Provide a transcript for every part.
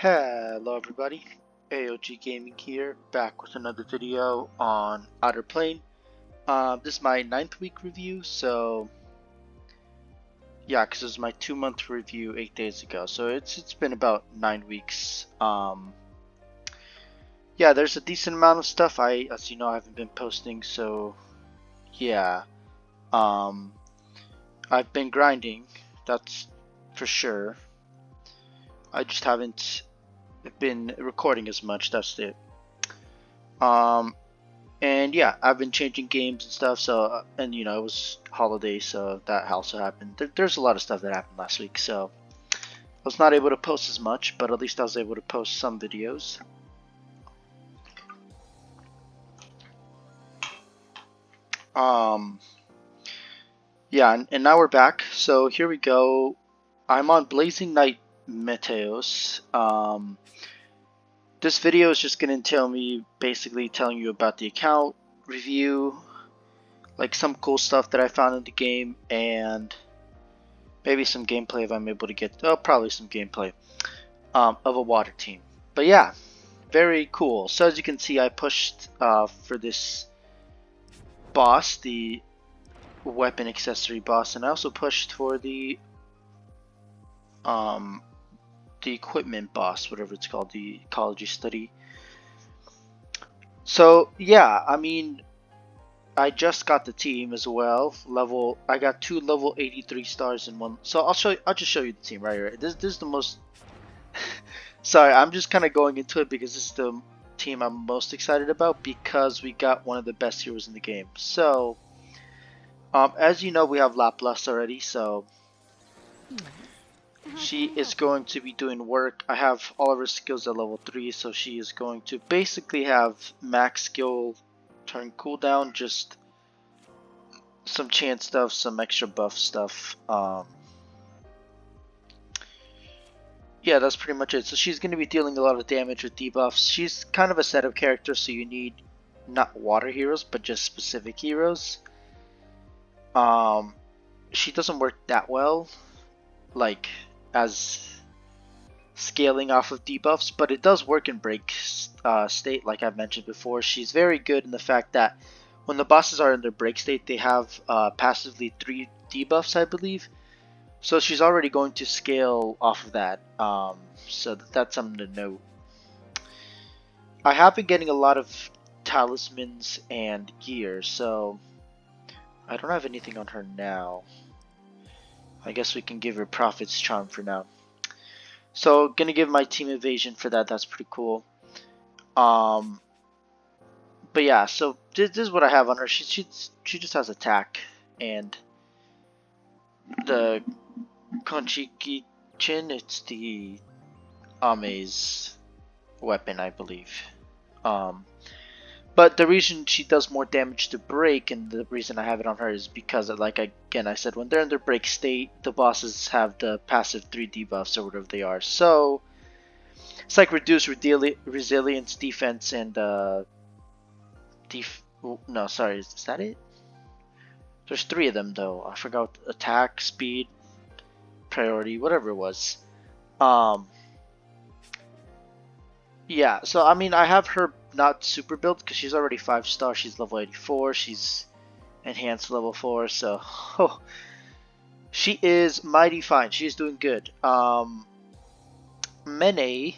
Hello everybody, AOG Gaming here, back with another video on Outer Plane. This is my 9th week review, so yeah, because this is my 2-month review 8 days ago, so it's been about 9 weeks. Yeah, there's a decent amount of stuff. As you know, I haven't been posting, so yeah. I've been grinding, that's for sure. I just haven't been recording as much, that's it. And yeah, I've been changing games and stuff, so and you know, it was holiday, so that also happened. There's a lot of stuff that happened last week, so I was not able to post as much, but at least I was able to post some videos. Yeah, and now we're back, so here we go. I'm on Blazing Knight Meteos. This video is just going to tell me, basically telling you about the account, review, like some cool stuff that I found in the game, and maybe some gameplay if I'm able to get, probably some gameplay of a water team. But yeah, very cool. So as you can see, I pushed for this boss, the weapon accessory boss, and I also pushed for the equipment boss, whatever it's called, the ecology study. So yeah, I mean, I just got the team as well. I got 2 level 83 stars in one. So I'll just show you the team right here. This is the most. Sorry, I'm just kind of going into it because this is the team I'm most excited about because we got one of the best heroes in the game. So, as you know, we have Laplace already. So she is going to be doing work. I have all of her skills at level 3, so she is going to basically have max skill turn cooldown, just some chance stuff, some extra buff stuff. Yeah, that's pretty much it. So she's going to be dealing a lot of damage with debuffs. She's kind of a setup character, so you need not water heroes, but just specific heroes. She doesn't work that well, like as scaling off of debuffs, but it does work in break state, like I've mentioned before. She's very good in the fact that when the bosses are in their break state, they have passively 3 debuffs, I believe. So she's already going to scale off of that. So that's something to note. I have been getting a lot of talismans and gear, so I don't have anything on her now. I guess we can give her Prophet's Charm for now. So gonna give my team evasion for that. That's pretty cool. But yeah, so this is what I have on her. She just has attack and the Konchiki Chin. It's the Ame's weapon, I believe. But the reason she does more damage to break, and the reason I have it on her, is because, like I said, when they're in their break state, the bosses have the passive 3 debuffs or whatever they are. So it's like reduced resilience, defense, and no, sorry, is that it? There's 3 of them though. I forgot attack, speed, priority, whatever it was. Yeah, so I mean, I have her not super built because she's already 5-star. She's level 84. She's enhanced level 4. So she is mighty fine. She's doing good. Mene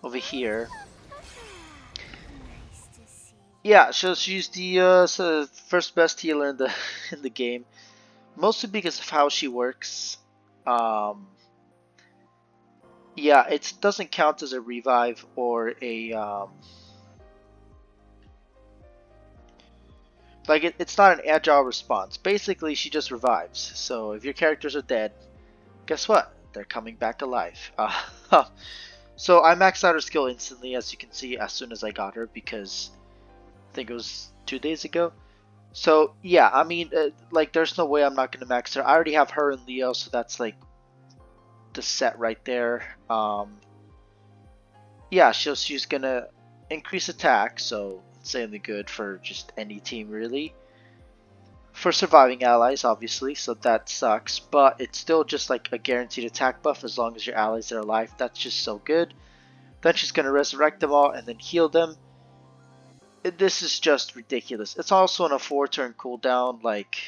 over here. Yeah, so she's the first best healer in the in the game, mostly because of how she works. Yeah, it doesn't count as a revive or a like it's not an agile response. Basically, she just revives. So if your characters are dead, guess what? They're coming back alive. So I maxed out her skill instantly, as you can see, as soon as I got her, because I think it was 2 days ago. So yeah, I mean, like there's no way I'm not gonna max her. I already have her and Leo, so that's like the set right there. Yeah, she's gonna increase attack, so insanely good for just any team really. for surviving allies, obviously, so that sucks, but it's still just like a guaranteed attack buff as long as your allies are alive. That's just so good. Then she's going to resurrect them all and then heal them. This is just ridiculous. It's also on a 4-turn cooldown. Like,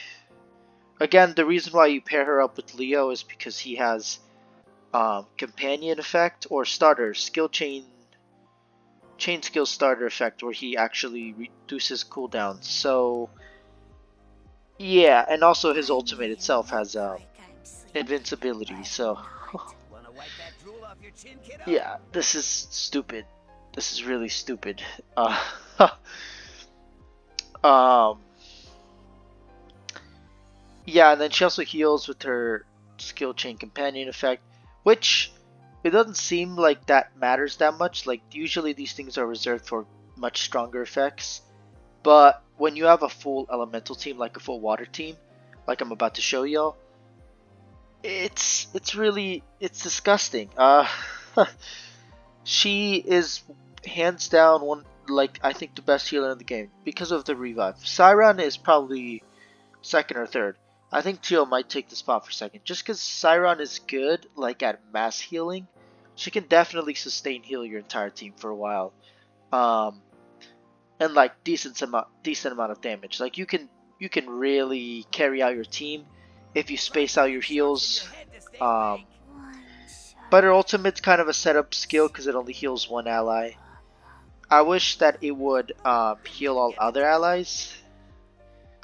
again, the reason why you pair her up with Leo is because he has companion effect or starter skill chain skill starter effect where he actually reduces cooldown. So yeah, and also his ultimate itself has invincibility. So yeah, this is stupid. This is really stupid. Um, yeah, and then she also heals with her skill chain companion effect, which it doesn't seem like that matters that much. Like usually these things are reserved for much stronger effects, but when you have a full elemental team, like a full water team, like I'm about to show y'all, it's disgusting. She is hands down one, like I think the best healer in the game because of the revive. Siren is probably second or third. I think Teal might take the spot for second, just because Siren is good, like at mass healing. She can definitely sustain heal your entire team for a while, and like decent amount of damage. Like you can really carry out your team if you space out your heals. But her ultimate's kind of a setup skill because it only heals one ally. I wish that it would heal all other allies.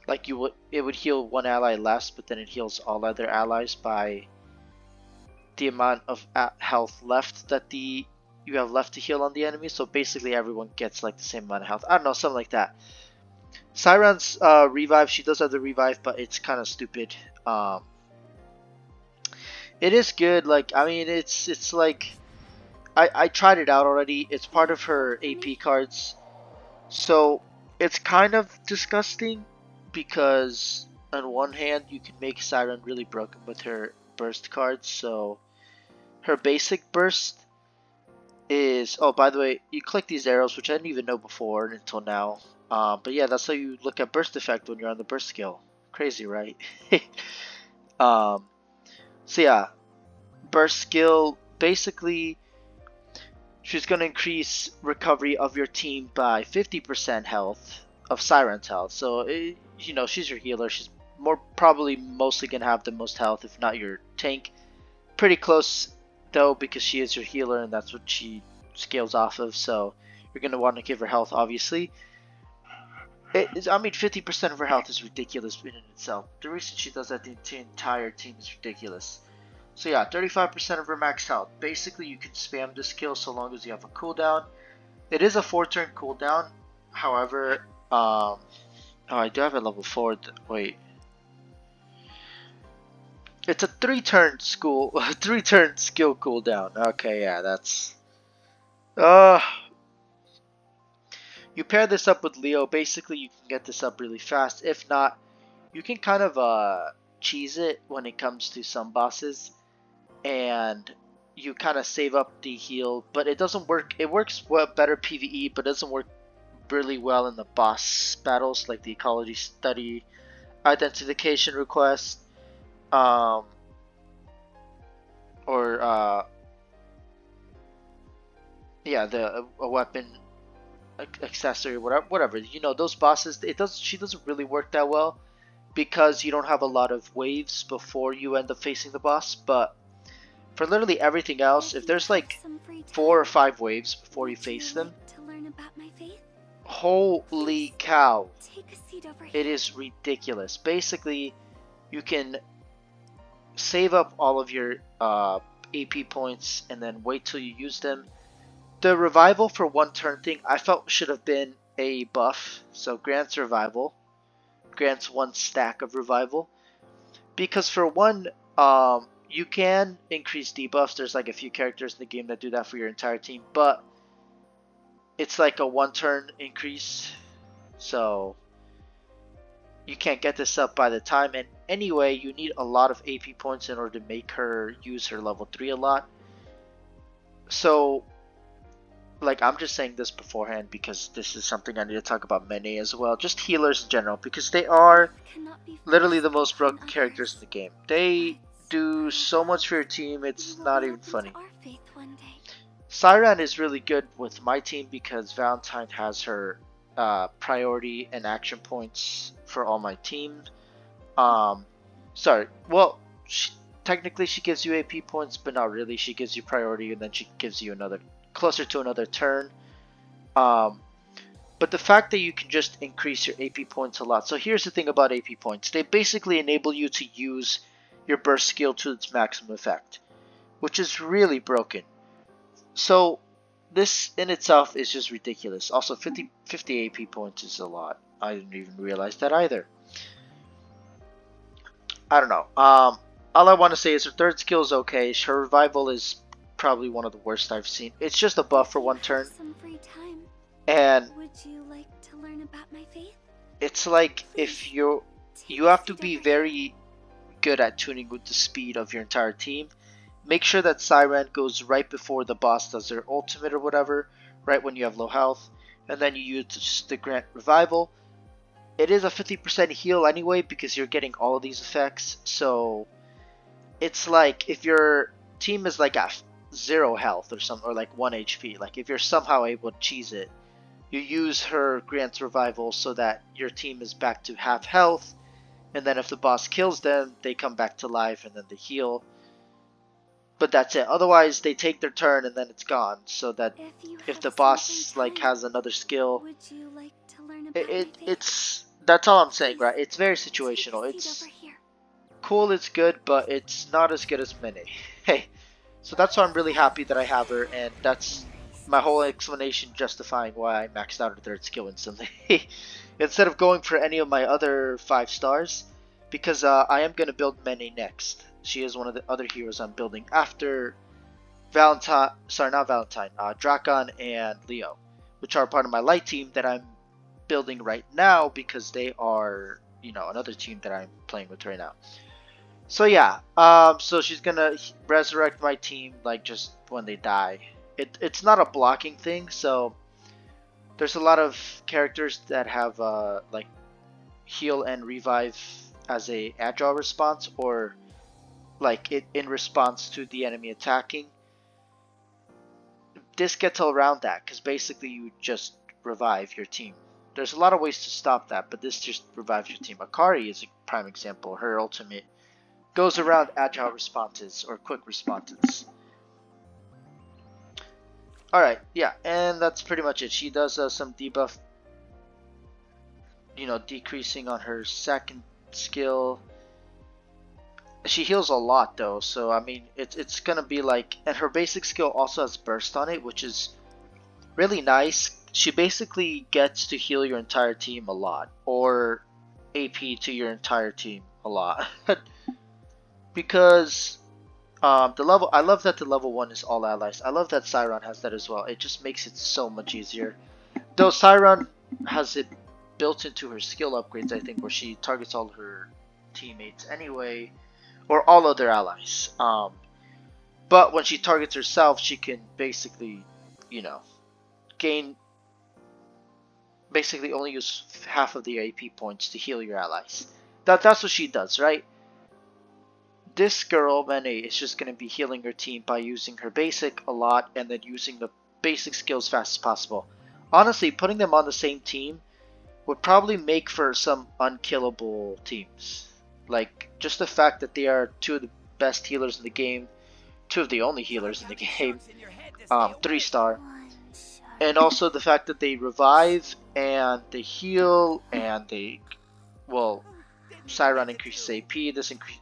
Like it would heal one ally less, but then it heals all other allies by the amount of health left that you have left to heal on the enemy. So basically everyone gets like the same amount of health. I don't know, something like that. Siren's revive, she does have the revive, but it's kind of stupid. It is good. Like I mean, it's like I tried it out already. It's part of her AP cards, so it's kind of disgusting because on one hand you can make Siren really broken with her burst cards. So her basic burst is, oh by the way, you click these arrows, which I didn't even know before until now. But yeah, that's how you look at burst effect when you're on the burst skill. Crazy, right? um, so yeah, burst skill basically she's going to increase recovery of your team by 50% health of Siren's health. So you know, she's your healer. She's probably mostly going to have the most health, if not your tank. Pretty close though, because she is your healer and that's what she scales off of. So you're going to want to give her health, obviously. I mean, 50% of her health is ridiculous in and itself. The reason she does that to the entire team is ridiculous. So yeah, 35% of her max health. Basically, you can spam this skill so long as you have a cooldown. It is a 4-turn cooldown. However, oh, I do have a level 4. Wait. It's a 3-turn skill cooldown. Okay, yeah, that's... You pair this up with Leo, basically you can get this up really fast. If not, you can kind of cheese it when it comes to some bosses, and you kind of save up the heal, but it doesn't work. It works well, better PvE, but doesn't work really well in the boss battles like the ecology study, identification request, or yeah, a weapon accessory, whatever. You know, those bosses, she doesn't really work that well because you don't have a lot of waves before you end up facing the boss. But for literally everything else, if there's like 4 or 5 waves before you face them, holy cow, it is ridiculous. Basically, you can save up all of your AP points and then wait till you use them. The revival for 1-turn thing I felt should have been a buff. So grants revival, grants 1 stack of revival, because for one, you can increase debuffs. There's like a few characters in the game that do that for your entire team, but it's like a 1-turn increase, so you can't get this up by the time. And anyway, you need a lot of AP points in order to make her use her level 3 a lot. So like I'm just saying this beforehand because this is something I need to talk about Mene as well. Just healers in general, because they are literally the most broken characters in the game. They do so much for your team, it's not even funny. Siren is really good with my team because Valentine has her priority and action points for all my team. Sorry, well, technically she gives you AP points, but not really. She gives you priority and then she gives you another, closer to another turn. But the fact that you can just increase your AP points a lot. So here's the thing about AP points. They basically enable you to use your burst skill to its maximum effect, which is really broken. So this in itself is just ridiculous. Also, 50 AP points is a lot. I didn't even realize that either. I don't know. All I want to say is her third skill is okay. Her revival is probably one of the worst I've seen. It's just a buff for one turn. And would you like to learn about my faith? It's like if you have to be very good at tuning with the speed of your entire team. Make sure that Siren goes right before the boss does their ultimate or whatever, right when you have low health, and then you use the grant revival. It is a 50% heal anyway because you're getting all of these effects, so it's like if your team is like at 0 health or something, or like 1 HP, like if you're somehow able to cheese it, you use her grant revival so that your team is back to half health, and then if the boss kills them, they come back to life and then they heal. But that's it. Otherwise, they take their turn and then it's gone. So that if the boss like has another skill, would you like to learn about my faith? it's that's all I'm saying, right? It's very situational. It's cool, it's good, but it's not as good as Mene. Hey, so that's why I'm really happy that I have her, and that's my whole explanation justifying why I maxed out her third skill instantly instead of going for any of my other 5 stars, because I am gonna build Mene next. She is one of the other heroes I'm building after Valentine. Sorry, not Valentine. Drakon and Leo, which are part of my light team that I'm building right now because they are, you know, another team that I'm playing with right now. So yeah, so she's gonna resurrect my team like just when they die. It's not a blocking thing, so there's a lot of characters that have like heal and revive as a agile response, or like it in response to the enemy attacking. This gets around that because basically you just revive your team. There's a lot of ways to stop that, but this just revives your team. Akari is a prime example. Her ultimate goes around agile responses or quick responses. Alright, yeah, and that's pretty much it. She does some debuff, you know, decreasing on her second skill. She heals a lot though, so I mean it's gonna be like, and her basic skill also has burst on it, which is really nice. She basically gets to heal your entire team a lot, or AP to your entire team a lot. Because the level, I love that the level 1 is all allies. I love that Siren has that as well. It just makes it so much easier. Though Siren has it built into her skill upgrades, I think, where she targets all her teammates anyway, or all other allies. But when she targets herself, she can basically, you know, basically only use half of the AP points to heal your allies. That's what she does, right? This girl, Mene, is just going to be healing her team by using her basic a lot and then using the basic skills as fast as possible. Honestly, putting them on the same team would probably make for some unkillable teams. Like, just the fact that they are 2 of the best healers in the game, 2 of the only healers in the game, 3-star, and also the fact that they revive and they heal and they, well, Siren increases AP,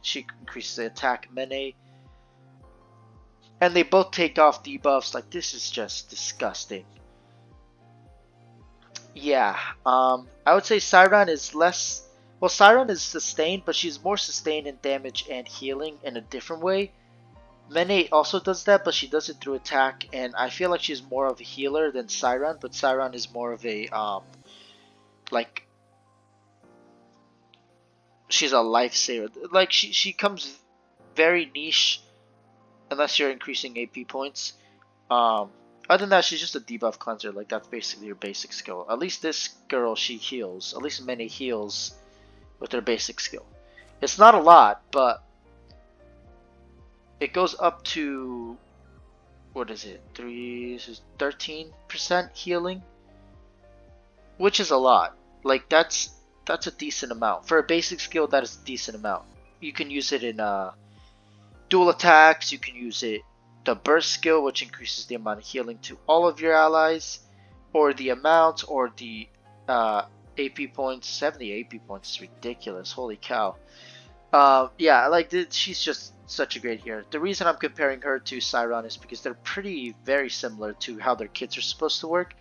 she increases the attack, Mene, and they both take off debuffs. Like, this is just disgusting. Yeah, I would say Siren is less. Well, Siren is sustained, but she's more sustained in damage and healing in a different way. Mene also does that, but she does it through attack, and I feel like she's more of a healer than Siren, but Siren is more of a, like, she's a lifesaver. Like, she comes very niche, unless you're increasing AP points. Other than that, she's just a debuff cleanser. Like, that's basically her basic skill. At least this girl, she heals. At least Mene heals with her basic skill. It's not a lot, but it goes up to, what is it? 13% healing, which is a lot. Like, that's a decent amount. For a basic skill, that is a decent amount. You can use it in dual attacks. You can use it the burst skill, which increases the amount of healing to all of your allies, or the amount, or the AP points. 70 AP points is ridiculous. Holy cow. Yeah, like, she's just such a great hero. The reason I'm comparing her to Siron is because they're very similar to how their kits are supposed to work.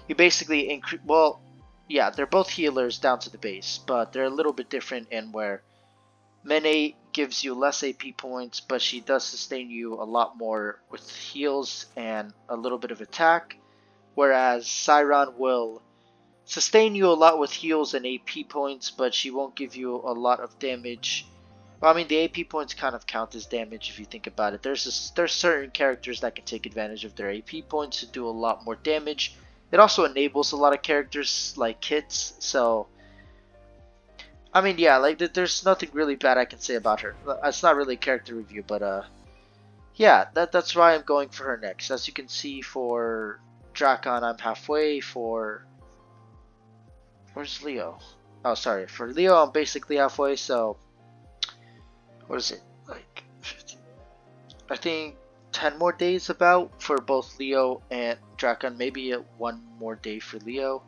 You basically increase, well, yeah, they're both healers down to the base, but they're a little bit different in where Mene gives you less AP points, but she does sustain you a lot more with heals and a little bit of attack, whereas Siron will sustain you a lot with heals and AP points, but she won't give you a lot of damage. Well, I mean, the AP points kind of count as damage if you think about it. There's certain characters that can take advantage of their AP points to do a lot more damage. It also enables a lot of characters like kits, so I mean, yeah, like, there's nothing really bad I can say about her. It's not really a character review, but yeah, that's why I'm going for her next. As you can see, for Drakon, I'm halfway. Where's Leo? Oh, sorry. For Leo, I'm basically halfway, so what is it? Like, 15, I think 10 more days about for both Leo and Drakon. Maybe one more day for Leo,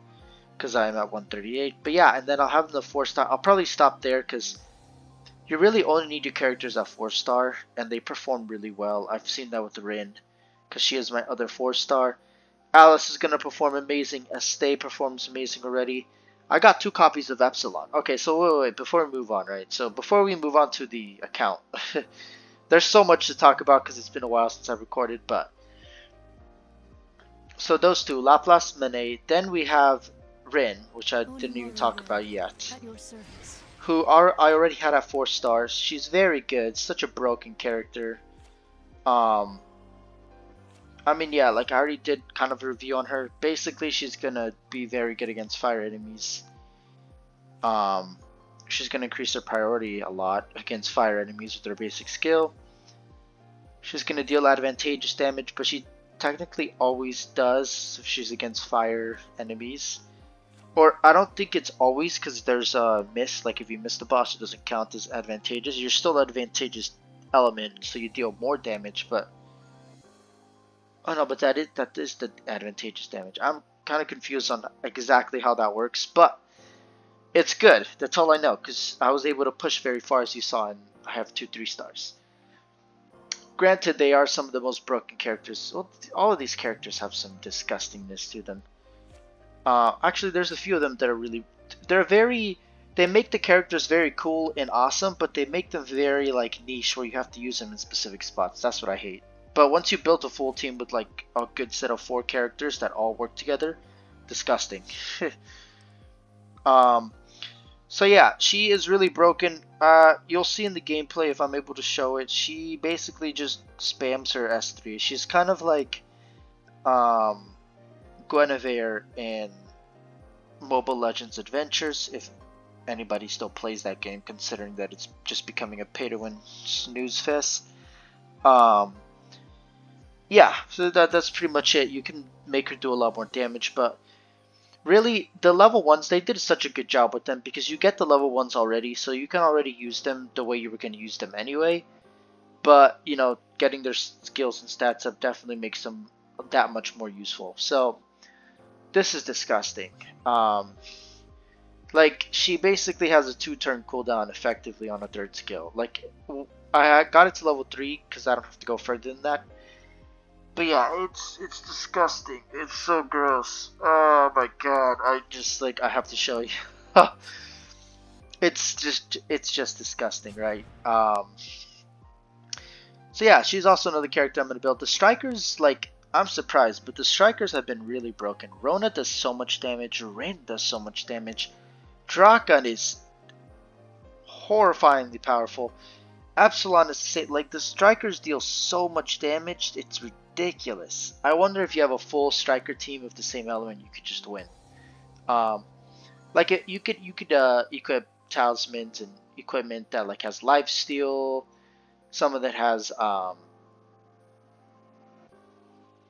because I'm at 138. But yeah, and then I'll have the 4-star. I'll probably stop there because you really only need your characters at 4-star, and they perform really well. I've seen that with Rin, because she is my other 4-star. Alice is going to perform amazing. Estee performs amazing already. I got 2 copies of Epsilon. Okay, so wait, before we move on, right? So before we move on to the account, there's so much to talk about because it's been a while since I've recorded, but so those two, Laplace, Mene. Then we have Rin, which I didn't even talk about yet, who I already had at 4 stars. She's very good, such a broken character. I mean, yeah, like, I already did kind of a review on her. Basically, she's gonna be very good against fire enemies. She's gonna increase her priority a lot against fire enemies with her basic skill. She's gonna deal advantageous damage, but she technically always does if she's against fire enemies. Or, I don't think it's always, because there's a miss. Like, if you miss the boss, it doesn't count as advantageous. You're still advantageous element, so you deal more damage, but oh no, but that is the advantageous damage. I'm kind of confused on exactly how that works, but it's good. That's all I know, because I was able to push very far, as you saw, and I have 2 3-stars. Granted, they are some of the most broken characters. Well, all of these characters have some disgustingness to them. Actually, there's a few of them that are really, they make the characters very cool and awesome, but they make them very, like, niche, where you have to use them in specific spots. That's what I hate. But once you build a full team with, like, a good set of 4 characters that all work together, disgusting. So yeah, she is really broken. You'll see in the gameplay if I'm able to show it. She basically just spams her S3. She's kind of like Guinevere in Mobile Legends Adventures, if anybody still plays that game, considering that it's just becoming a pay-to-win snooze fest. Yeah, so that's pretty much it. You can make her do a lot more damage, but really, the level 1s, they did such a good job with them because you get the level 1s already, so you can already use them the way you were going to use them anyway. But, you know, getting their skills and stats up definitely makes them that much more useful. So, this is disgusting. Like, she basically has a 2-turn cooldown effectively on a 3rd skill. Like, I got it to level 3 because I don't have to go further than that. But yeah, it's disgusting. It's so gross. Oh my god, I have to show you. It's just disgusting, right? So yeah, she's also another character I'm gonna build. The strikers, like, I'm surprised, but the strikers have been really broken. Rona does so much damage. Rin does so much damage. Drakon is horrifyingly powerful. Epsilon is like the strikers deal so much damage, it's ridiculous. I wonder if you have a full striker team of the same element, you could just win. Like you could equip talismans and equipment that like has life steal, some of that has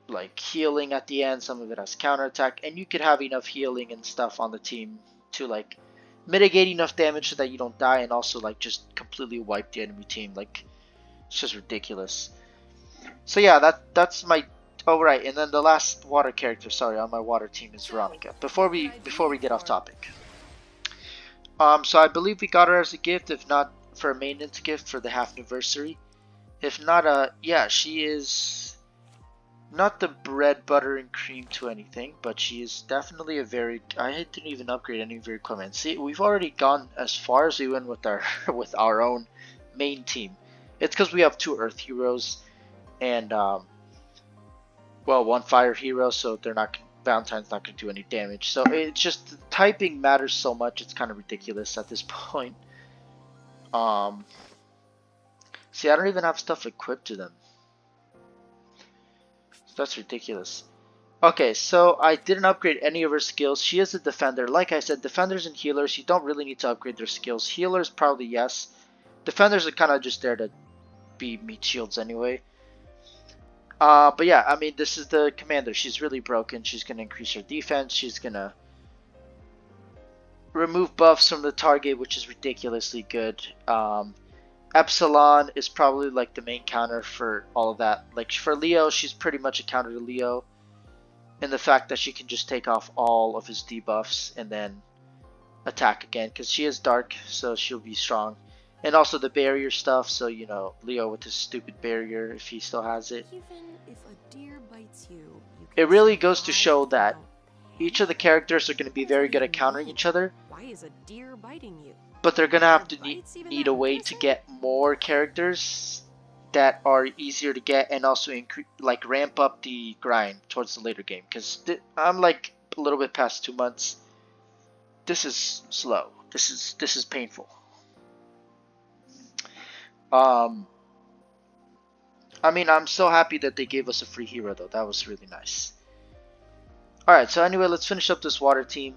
like healing at the end, some of it has counterattack, and you could have enough healing and stuff on the team to like mitigate enough damage so that you don't die, and also like just completely wipe the enemy team. Like it's just ridiculous. So yeah, that's my right. And then the last water character, sorry, on my water team is Veronica. Before we get off topic, so I believe we got her as a gift, if not for a maintenance gift for the half anniversary. If not, yeah, she is not the bread, butter, and cream to anything, but she is definitely a very. I didn't even upgrade any of your equipment. See, we've already gone as far as we went with our with our own main team. It's because we have 2 Earth heroes and well, 1 Fire hero, so they're not. Valentine's not going to do any damage. So it's just the typing matters so much. It's kind of ridiculous at this point. See, I don't even have stuff equipped to them. That's ridiculous. Okay, so I didn't upgrade any of her skills. She is a defender. Like I said, defenders and healers, you don't really need to upgrade their skills. Healers, probably yes. Defenders are kind of just there to be meat shields anyway. But yeah, I mean, this is the commander. She's really broken. She's going to increase her defense. She's going to remove buffs from the target, which is ridiculously good. Epsilon is probably like the main counter for all of that. Like for Leo, she's pretty much a counter to Leo in the fact that she can just take off all of his debuffs and then attack again, because she is dark, so she'll be strong. And also the barrier stuff, so you know, Leo with his stupid barrier, if he still has it. It really goes to show that each of the characters are going to be very good at countering each other. Why is a deer biting you? But they're going to have to need a way to get more characters that are easier to get, and also like ramp up the grind towards the later game. Because I'm like a little bit past 2 months. This is slow. This is painful. I mean, I'm so happy that they gave us a free hero though. That was really nice. Alright, so anyway, let's finish up this water team.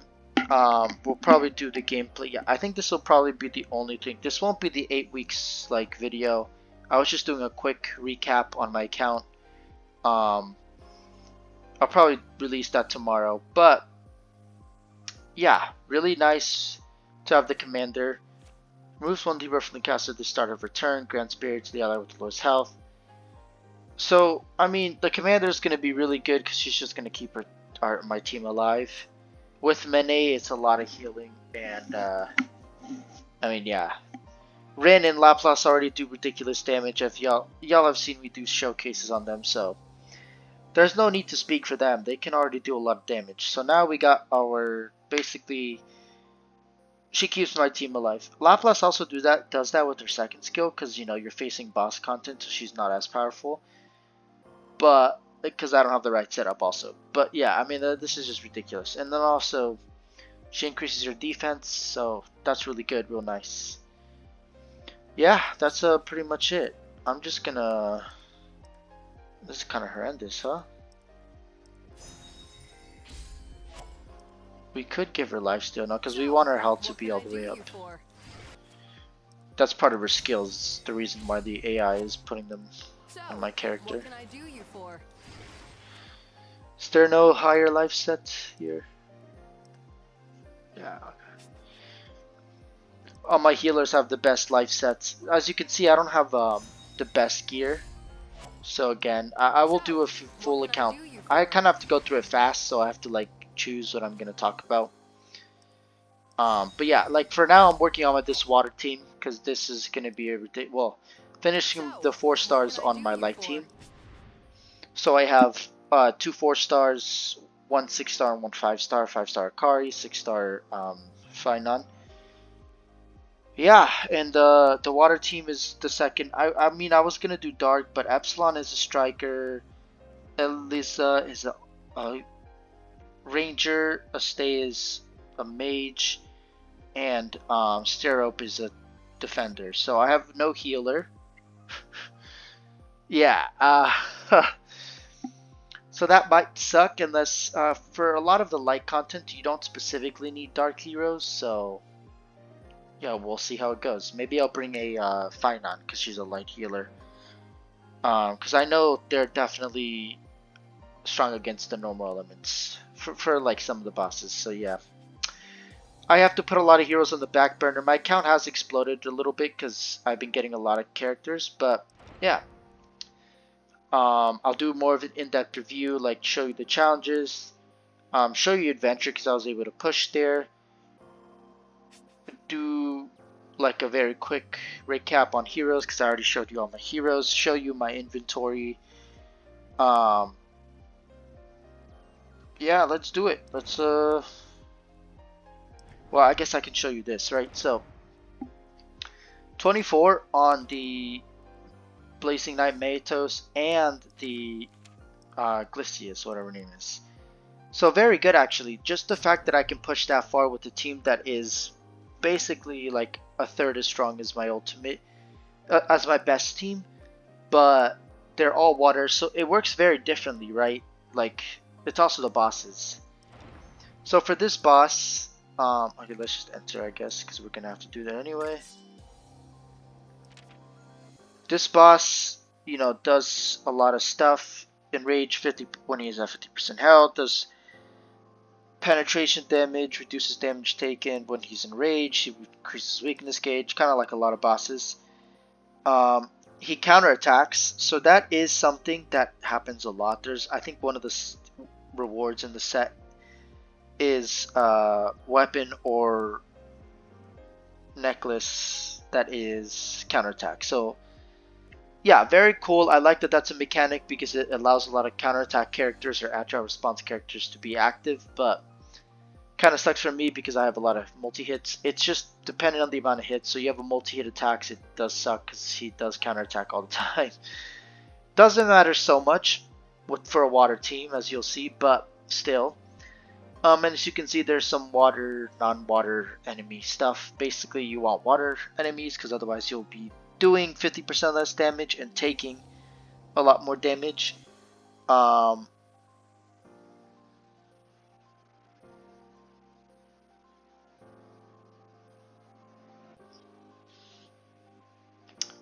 We'll probably do the gameplay. Yeah, I think this will probably be the only thing. This won't be the 8 weeks like video. I was just doing a quick recap on my account. I'll probably release that tomorrow. But yeah, really nice to have the commander. Removes 1 debuff from the caster at the start of her turn. Grants barrier to the ally with the lowest health. So I mean, the commander is going to be really good because she's just going to keep my team alive. With Mene, it's a lot of healing, and I mean, yeah. Rin and Laplace already do ridiculous damage. If y'all have seen me do showcases on them, so there's no need to speak for them. They can already do a lot of damage. So now we got our basically. She keeps my team alive. Laplace also does that with her second skill, because you know you're facing boss content, so she's not as powerful. But because I don't have the right setup also. But yeah, I mean, this is just ridiculous. And then also, she increases her defense, so that's really good, real nice. Yeah, that's pretty much it. I'm just gonna. This is kind of horrendous, huh? We could give her lifesteal now, because we want her health to be all the way up. That's part of her skills. The reason why the AI is putting them on my character. What can I do you for? Is there no higher life set here? Yeah. Okay. All my healers have the best life sets. As you can see, I don't have the best gear. So again, I will do a full account. I kind of have to go through it fast, so I have to like choose what I'm gonna talk about. But yeah, like for now, I'm working on this water team because this is gonna be finishing the 4 stars on my light team. So I have 2 4-stars, 1 6-star, and 1 5-star. 5-star Akari, 6-star Finon. Yeah, and the water team is the second. I mean, I was gonna do dark, but Epsilon is a striker. Elisa is a ranger. Astay is a mage, and Sterope is a defender. So I have no healer. Yeah, so that might suck unless, for a lot of the light content, you don't specifically need dark heroes, so yeah, we'll see how it goes. Maybe I'll bring a Finon, because she's a light healer. Because I know they're definitely strong against the normal elements for like some of the bosses, so yeah. I have to put a lot of heroes on the back burner. My account has exploded a little bit because I've been getting a lot of characters, but yeah. I'll do more of an in-depth review, like show you the challenges, show you adventure because I was able to push there, do like a very quick recap on heroes because I already showed you all my heroes, show you my inventory. Yeah, let's do it. Let's well, I guess I can show you this, right? So 24 on the Blazing Knight Matos and the Glycius, whatever her name is. So very good actually. Just the fact that I can push that far with a team that is basically like a third as strong as my ultimate, as my best team, but they're all water, so it works very differently, right? Like it's also the bosses. So for this boss, okay, let's just enter, I guess, because we're gonna have to do that anyway. This boss, you know, does a lot of stuff. Enrage 50 when he's at 50% health, does penetration damage, reduces damage taken when he's enraged, he increases weakness gauge, kind of like a lot of bosses. He counterattacks, so that is something that happens a lot. There's, I think one of the rewards in the set is weapon or necklace that is counterattack. So yeah, very cool. I like that that's a mechanic because it allows a lot of counterattack characters or agile response characters to be active, but kind of sucks for me because I have a lot of multi-hits. It's just depending on the amount of hits. So you have a multi-hit attacks, it does suck because he does counterattack all the time. Doesn't matter so much for a water team, as you'll see, but still. And as you can see, there's some water, non-water enemy stuff. Basically, you want water enemies because otherwise you'll be doing 50% less damage and taking a lot more damage.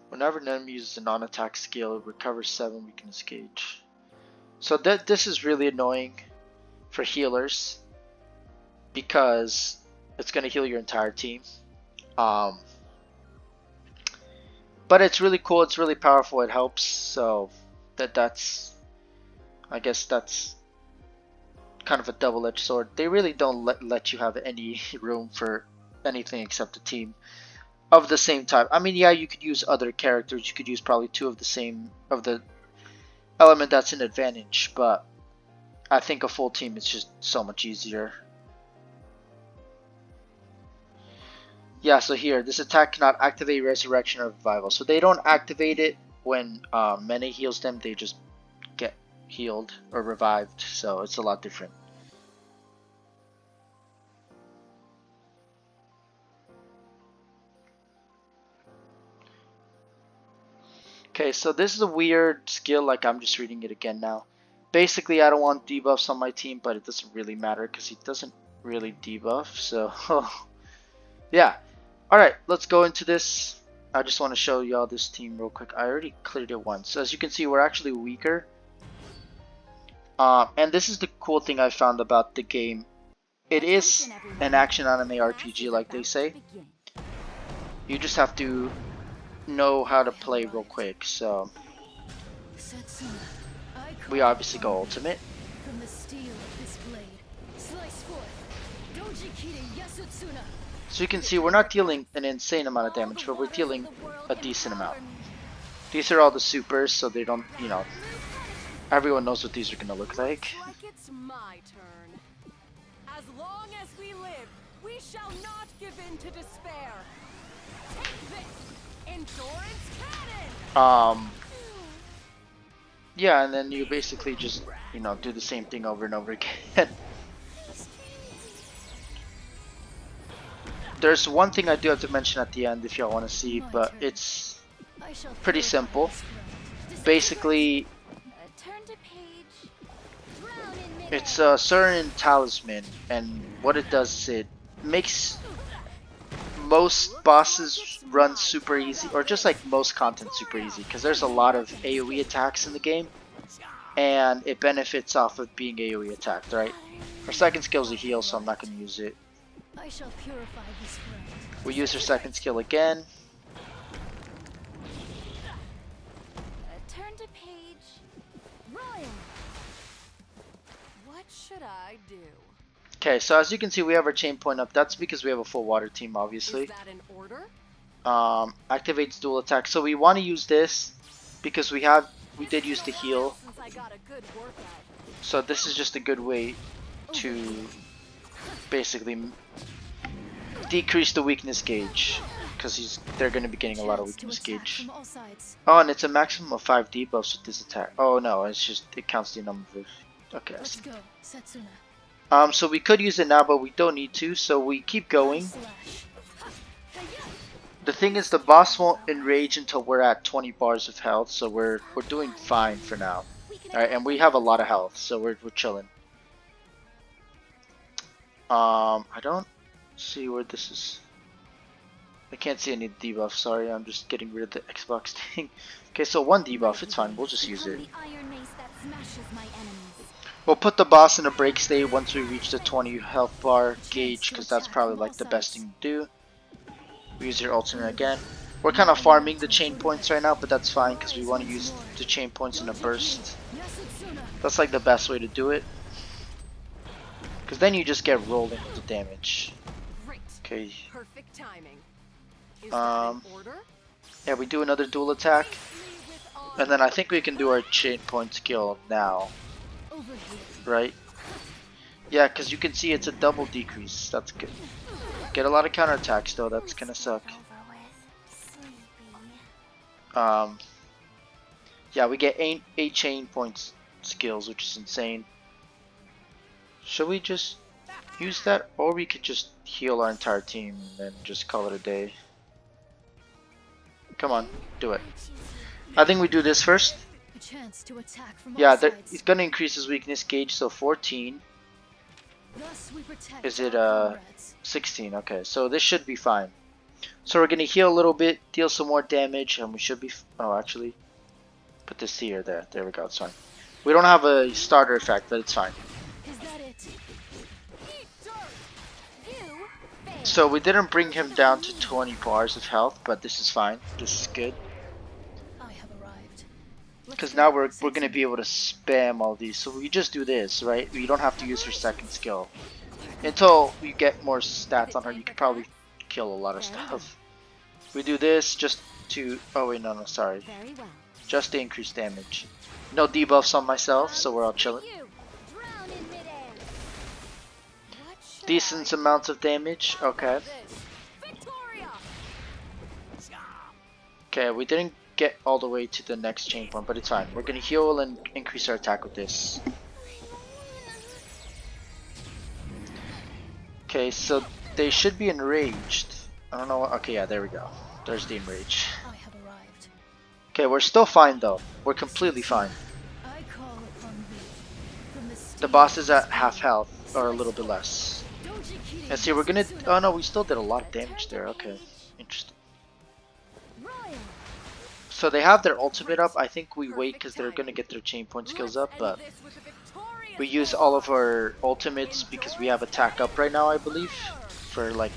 Whenever an enemy uses a non-attack skill, it recovers 7 weakness gauge. So this is really annoying for healers because it's going to heal your entire team. But it's really cool, it's really powerful, it helps, so that's, I guess that's kind of a double-edged sword. They really don't let you have any room for anything except a team of the same type. I mean, yeah, you could use other characters, you could use probably 2 of the same, of the element that's an advantage, but I think a full team is just so much easier. Yeah, so here, this attack cannot activate Resurrection or Revival. So they don't activate it when Mene heals them, they just get healed or revived. So it's a lot different. Okay, so this is a weird skill, like I'm just reading it again now. Basically, I don't want debuffs on my team, but it doesn't really matter because he doesn't really debuff, so yeah. Alright, let's go into this. I just want to show y'all this team real quick. I already cleared it once. So as you can see, we're actually weaker. And this is the cool thing I found about the game. It is an action anime RPG, like they say. You just have to know how to play real quick. So we obviously go ultimate. From the steel of this blade, slice forth. Doji Kire Yasutsuna. So you can see we're not dealing an insane amount of damage, but we're dealing a decent amount. These are all the supers, so they don't, you know, everyone knows what these are going to look like. Like it's my turn. As long as we live, we shall not give in to despair. Take this, endurance cannon. Yeah, and then you basically just, you know, do the same thing over and over again. There's one thing I do have to mention at the end if y'all want to see, but it's I shall Pretty purify simple. this ground. Basically, Turn to page. Drown in midair. it's a certain talisman, and what it does is it makes most bosses run super easy, or just like most content super easy, because there's a lot of AoE attacks in the game, and it benefits off of being AoE attacked, right? Our second skill is a heal, so I'm not going to use it. I shall purify this ground. We use our second skill again. Turn to page. Ryan! What should I do? Okay, so as you can see, we have our chain point up. That's because we have a full water team, obviously. Is that an order? Activates dual attack. So we want to use this because we did use the heal. Since I got a good workout. So this is just a good way to basically decrease the weakness gauge, because they're going to be getting a lot of Chance to weakness attack gauge. from all sides. Oh, and it's a maximum of 5 debuffs with this attack. Oh no, it counts the number of. Okay. I Let's see. go, Setsuna. So we could use it now, but we don't need to. So we keep going. Slash. The thing is, the boss won't enrage until we're at 20 bars of health, so we're doing fine for now. All right, and we have a lot of health, so we're chilling. I don't see where this is. I can't see any debuff. Sorry, I'm just getting rid of the Xbox thing. Okay, so 1 debuff, it's fine. We'll just use it. Become the iron mace that smashes my enemies. We'll put the boss in a break state once we reach the 20 health bar gauge, because that's probably like the best thing to do. We use your ultimate again. We're kind of farming the chain points right now, but that's fine because we want to use the chain points in a burst. Yasutsuna. That's like the best way to do it, because then you just get rolling with the damage. Great. Okay, Perfect timing. Is that an order? yeah, we do another dual attack, and then I think we can do our chain point skill now, Over here. right? Yeah, because you can see it's a double decrease. That's good. Get a lot of counterattacks though. That's gonna suck. Over with. Sleepy. Yeah, we get 8 chain points skills, which is insane. Should we just use that, or we could just heal our entire team and just call it a day? Come on, do it. I think we do this first. A chance to attack from Yeah, all sides. it's gonna increase his weakness gauge, so 14. Thus we protect Is it, our comrades. 16, okay, so this should be fine. So we're gonna heal a little bit, deal some more damage, and we should be. Oh, actually, put this here, there we go, it's fine. We don't have a starter effect, but it's fine. Is that it? Eat dirt! You fail. So we didn't bring him down to 20 bars of health, but this is fine. This is good, I have arrived. because now we're gonna be able to spam all these. So we just do this, right? We don't have to use her second skill until we get more stats on her. You can probably kill a lot of stuff. We do this just to. Oh wait, no, sorry. Very well. Just to increase damage. No debuffs on myself, so we're all chilling. You drown in midair. What should Decent I amounts of damage. Okay. this? Victoria! Okay, we didn't get all the way to the next chain point, but it's fine. We're gonna heal and increase our attack with this. Okay, so they should be enraged. I don't know. Okay, yeah, there we go. There's the enrage. I have arrived. Okay, we're still fine though. We're completely fine. I call upon thee. From the The steam boss is of at half health, or a little bit less. Doji Kiri And see, we're gonna. Yasutsuna. Oh no, we still did a lot of damage there. Okay, interesting. Ryan. So they have their ultimate up. I think we wait because they're gonna get their chain point skills up, Let's but end this with a victorious we use roar. all of our ultimates because we have attack up right now, I believe, for like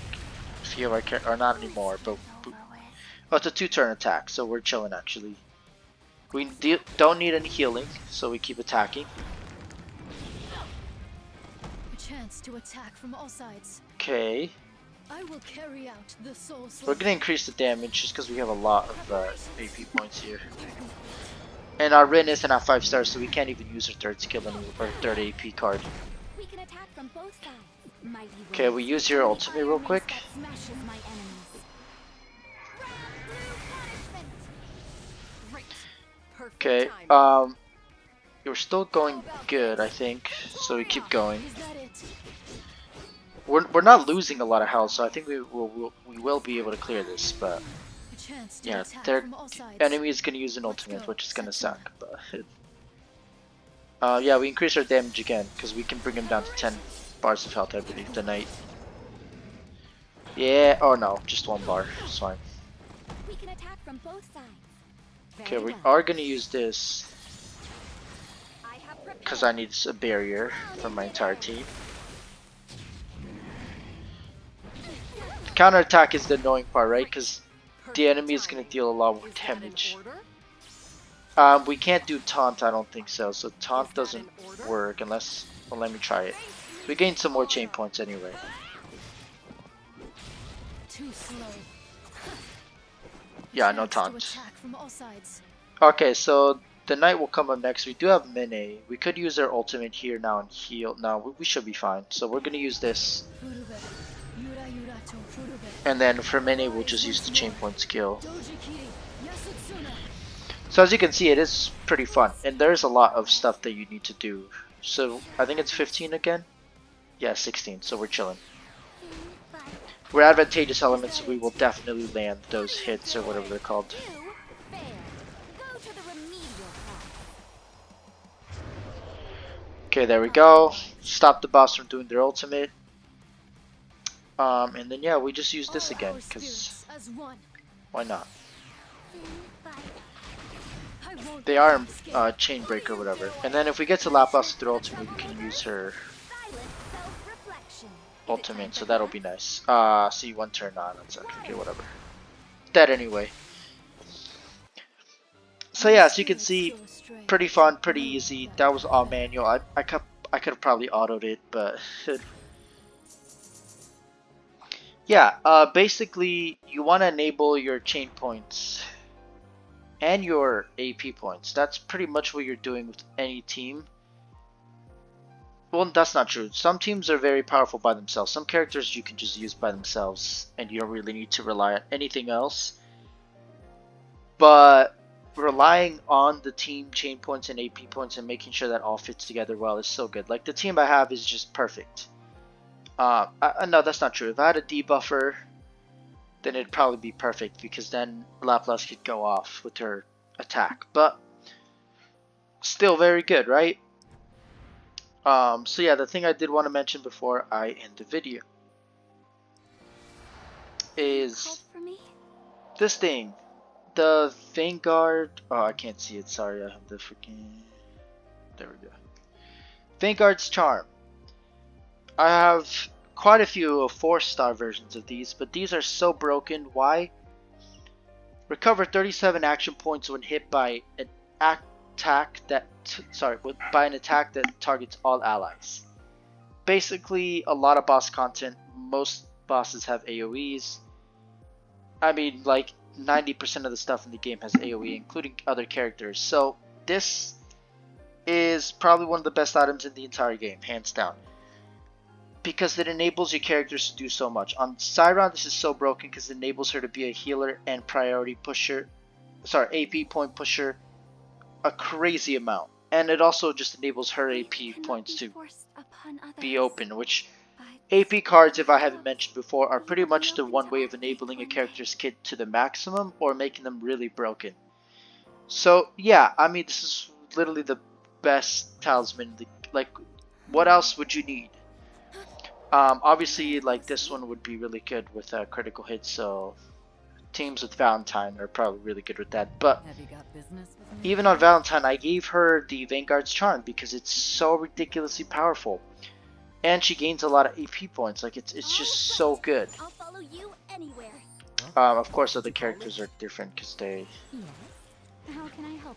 a few of our or not anymore, but Over with. oh, it's a 2-turn attack, so we're chilling actually. We don't need any healing, so we keep attacking. A chance to attack from all sides. Okay, I will carry out the soul we're slaughter. gonna increase the damage just because we have a lot of AP points here. And our Rin isn't at 5 stars, so we can't even use our third skill or third AP card. We can attack from both sides. Mighty Okay, winds. we use your Become the ultimate iron real mace quick. that smashes my enemies. Blue punishment. Great. Perfect Okay, timing. we're still going good, I think, so we keep going. Is that it? We're not losing a lot of health, so I think we will be able to clear this. But A chance to Yeah, attack their from all sides. enemy is gonna use an Let's ultimate, go, which is gonna Setsuna. suck. But yeah, we increase our damage again because we can bring him down to 10 bars of health, I believe. The knight. Yeah. Oh no, just 1 bar. It's fine. We can attack from both sides. Okay, Very we well. are gonna use this I have because I prepared. need a barrier Drown for in my entire midair. team. Counterattack is the annoying part, right? Because the Perfect enemy is going to timing. deal a lot more Is that an damage. order? We can't do taunt, I don't think so. So Is taunt that doesn't an order? work unless, well, let me try it. Thank We you, gain some more Honor. chain points anyway. Too slow. Yeah, no Chance to taunt. attack from all sides. Okay, so the knight will come up next. We do have Mene. We could use our ultimate here now and heal. No, we should be fine. So we're going to use this. Furube. Yura Yurato Furube. And then for Mene, we'll just use the chain point skill. Doji Kiri. Yasutsuna. So as you can see, it is pretty fun. And there's a lot of stuff that you need to do. So I think it's 15 again? Yeah, 16. So we're chilling. We're advantageous elements, so we will definitely land those hits or whatever they're called. Do fair. Go to the remedial path. Okay, there we go. Stop the boss from doing their ultimate. And then yeah, we just use this All again, our because spirits as one. why not? I won't They are let them escape. chain break or whatever. And then if we get to Lapras with their ultimate, we can use her Silent self-reflection. ultimate, so that'll be nice. See, 1 turn on, that's okay, whatever. Dead anyway. So yeah, as you can see, pretty fun, pretty easy. That was all manual. I could have probably autoed it, but yeah. Basically, you want to enable your chain points and your AP points. That's pretty much what you're doing with any team. Well, that's not true. Some teams are very powerful by themselves. Some characters you can just use by themselves, and you don't really need to rely on anything else. But relying on the team chain points and AP points and making sure that all fits together well is so good. Like the team I have is just perfect. No, that's not true. If I had a debuffer, then it'd probably be perfect because then Lapras could go off with her attack. But still very good, right? So yeah, the thing I did want to mention before I end the video is Help for me? this thing. The Vanguard. Oh, I can't see it. Sorry, I have the freaking. There we go. Vanguard's Charm. I have quite a few 4-star versions of these, but these are so broken. Why? Recover 37 action points when hit by an attack that. By an attack that targets all allies. Basically, a lot of boss content. Most bosses have AoEs. I mean, like 90% of the stuff in the game has AoE, including other characters. So this is probably one of the best items in the entire game, hands down, because it enables your characters to do so much. On Siron, this is so broken because it enables her to be a healer and priority pusher, AP point pusher, a crazy amount. And it also just enables her AP Cannot points be to forced upon be others, open, which but AP cards, if I haven't mentioned before, are pretty much the one way of enabling a character's kit to the maximum or making them really broken. So yeah, I mean, this is literally the best talisman. Like, what else would you need? Obviously, like this one would be really good with critical hits. So teams with Valentine are probably really good with that. But Have you got business with me? even on Valentine, I gave her the Vanguard's Charm because it's so ridiculously powerful. And she gains a lot of AP points. Like it's just so good. I'll follow you anywhere. Of course, other characters are different because they. Yes. How can I help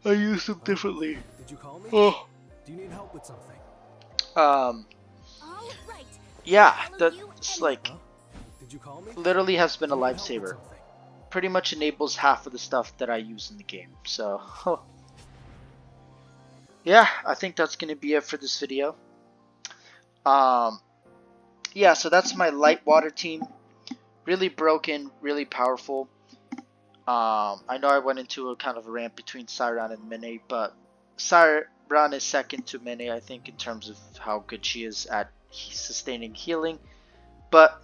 you? I use them differently. Did you call me? Oh. Do you need help with something? All right. Yeah, Follow you that's anywhere. like Huh? Did you call me? literally has been a Do you need help with lifesaver. something? Pretty much enables half of the stuff that I use in the game. So, yeah, I think that's gonna be it for this video. Yeah, so that's my light water team. Really broken, really powerful. I know I went into a kind of a rant between Siron and Mene, but Siron is second to Mene, I think, in terms of how good she is at sustaining healing. But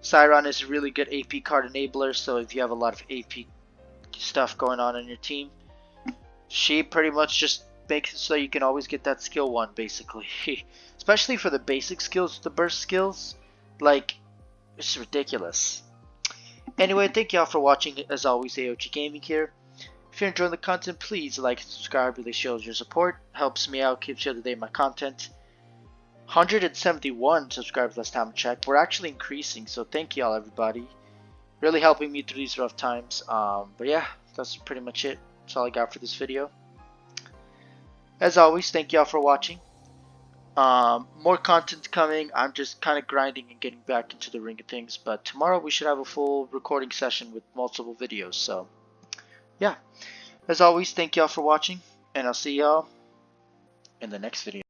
Siron is a really good AP card enabler, so if you have a lot of AP stuff going on in your team, she pretty much just makes it so you can always get that skill 1 basically. Especially for the basic skills, the burst skills, like, it's ridiculous. Anyway, thank y'all for watching. As always, AOG Gaming here. If you're enjoying the content, please like and subscribe. Really shows your support, helps me out, keeps you up to date with my content. 171 subscribers last time I checked. We're actually increasing, so thank y'all everybody. Really helping me through these rough times. But yeah, that's pretty much it. That's all I got for this video. As always, thank y'all for watching. More content coming. I'm just kind of grinding and getting back into the ring of things, but tomorrow we should have a full recording session with multiple videos. So yeah, as always, thank y'all for watching, and I'll see y'all in the next video.